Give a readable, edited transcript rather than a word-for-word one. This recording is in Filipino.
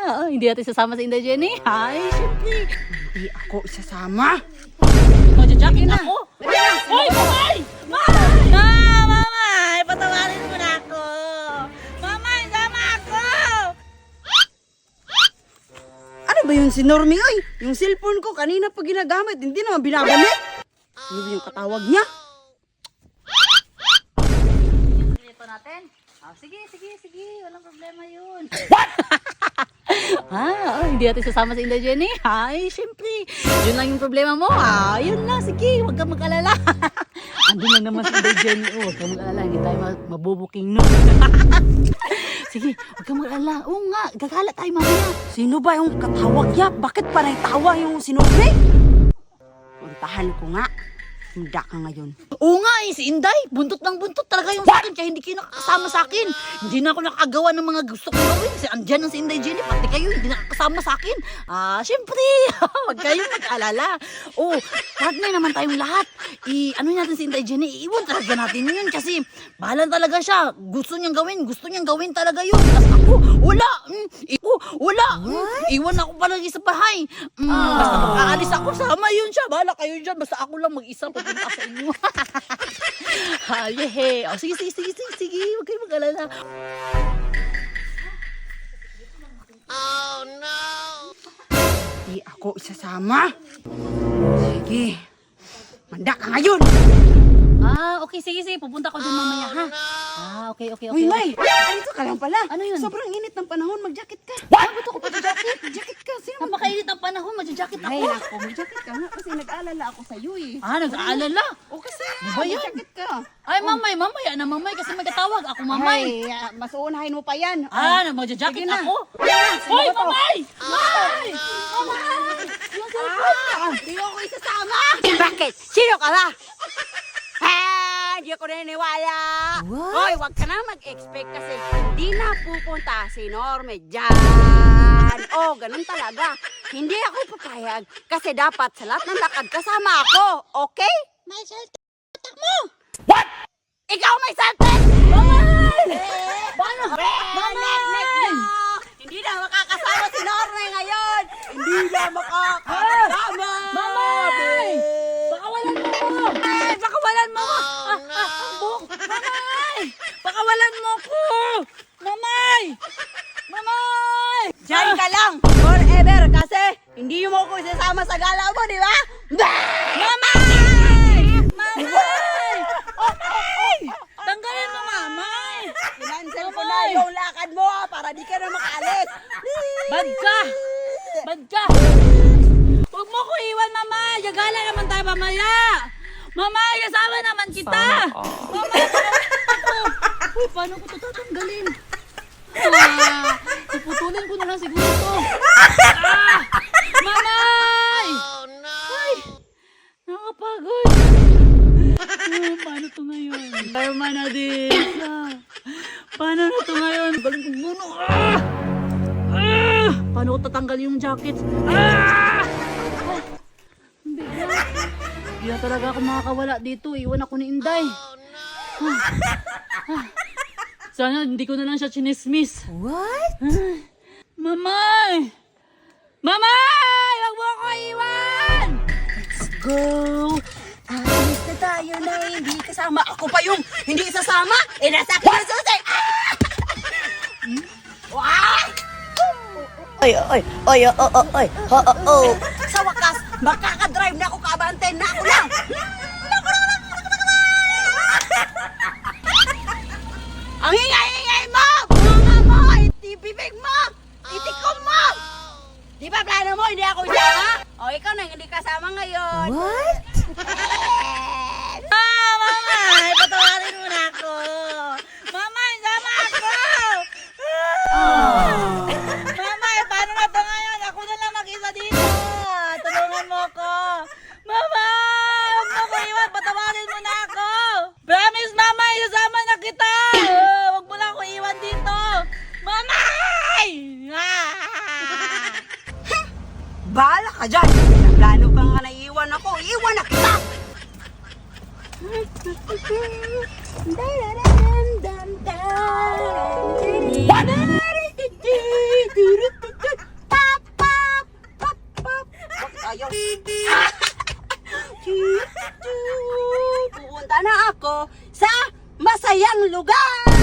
Hindi natin sasama sa Inday Jenny. Ay, syempre. Hindi ako isasama. Magja-jacket ako. Hoy, mamay! Mamay! Patawarin mo na ako. Mamay, sama ako! Ano ba yun si Normie? Ay, yung cellphone ko kanina pa ginagamit. Hindi naman binabalik. Ano ba yung katawag niya? Ito natin. Sige. Walang problema yun. Hindi natin sasama sa Inday Jenny. Ay, syempre. Yun lang yung problema mo. Yun lang. Sige, huwag kang mag-alala. Andun lang naman sa Inday Jenny. Huwag kang mag-alala. Hindi tayo mabubuking nun. Sige, huwag kang mag-alala. Oo nga, gagala tayo mamaya. Sino ba yung katawag niya? Bakit parang tawa yung si Normie? Puntahan ko nga. Handa ka ngayon. Oo nga si Inday. Buntot ng buntot talaga yung sa akin. Kaya hindi kayo nakakasama sa akin. Hindi na ako nakagawa ng mga gusto kong gawin. Andyan ang si Inday Jenny. Pati kayo hindi nakakasama sa akin. Syempre. Huwag kayong mag-alala. Partner naman tayong lahat. Ano natin si Inday Jenny? Iwan talaga natin yun. Kasi bahala talaga siya. Gusto niyang gawin talaga yun. Tapos ako, wala. Wala. Iwan ako palagi sa bahay. Basta makaalis ako. Sama yun siya. Bahala kayo dyan. Basta ako lang mag-isa. Pupunta sa inyo. Yehe. Sige. Huwag kayong mag-alala. Hindi ako isasama. Sige. Manda ka ngayon. Okay. Sige. Pupunta ko dun mamaya, ha? Okay. Uy, May. Dito ka lang pala. Ano yun? Sobrang init ng panahon. Mag-jacket ka. Ba't ako mag-jacket? Jacket ka. Sino? Napakainit ng panahon. Mag-jacket Ay, ako. nako. Mag-jacket ka nga kasi nag-aalala ako sa'yo eh. Nag-aalala? O kasi Di ba yan? mag-jacket ka. Ay, mamaya na mamay kasi magkatawag. Ako mamay. Ay, mas uunahin mo pa yan. Mag-jacket Sige na. ako? Sino Hoy, ba to? mamay! Mamay! Hindi ako isasama. Bakit? Sino ka ba? Hindi ako naniniwala. Hoy, wag ka na mag-expect kasi hindi na pupunta si Normie dyan. Ganun talaga. Hindi ako papayag kasi dapat sa lahat ng lakad kasama ako. Okay? May saltik mo. What? Ikaw may saltik? Mamay! Paano? Mamay! Hindi na makakasama si Normie ngayon. Hindi na makakasama. Mamay! Pakawalan mo! Pakawalan mo! Mamay! Pakawalan mo ko! Mamay! Diyan ka lang forever kasi hindi mo ko isasama sa gala mo, di ba? Mamay! Tanggalin mo nga, May! Kinansel ko na yung lakad mo para di ka na makaalis. Bad ka! Huwag mo ko iwan, Mamay! Gagala naman tayo mamaya! Mamay, kasama naman kita! Mamay, paano ko ito tatanggalin? Puputulin ko na lang siguro ito. Mamay! Ay, nakapagod. Paano ito ngayon? Karma na din. Paano na ito ngayon? Galing kong buno. Paano ko tatanggal yung jacket? Hindi na talaga ako makakawala dito. Iwan ako ni Inday. Sana hindi ko na lang siya chinismis. What? Mamay! Mamay! Huwag mo ako iwan! Let's go! Alis na tayo na hindi kasama. Ako pa yung hindi isasama. Nasa akin ang susi! Oy. Sa wakas, makakadrive na ako kaabante na ako lang. Ang ingay-ingay mo! Bunga mo! Itibibig mo! Itikom mo! Di ba plano mo hindi ako isama? Ikaw na hindi kasama ngayon. What? Mamay! Patawarin mo na ako! Mamay, sama ako! Mamay, paano na ito ngayon? Ako na lang mag-isa dito! Tulungan mo ako! Mamay! Huwag mo ko iwan! Patawarin mo na ako! Promise, Mamay! Sasama na kita! Huwag mo lang ako iwan dito! Mamay! Bahala ka dyan. Plano ka nga na iwan ako. Iwan na kita! What? Pupunta na ako sa masayang lugar!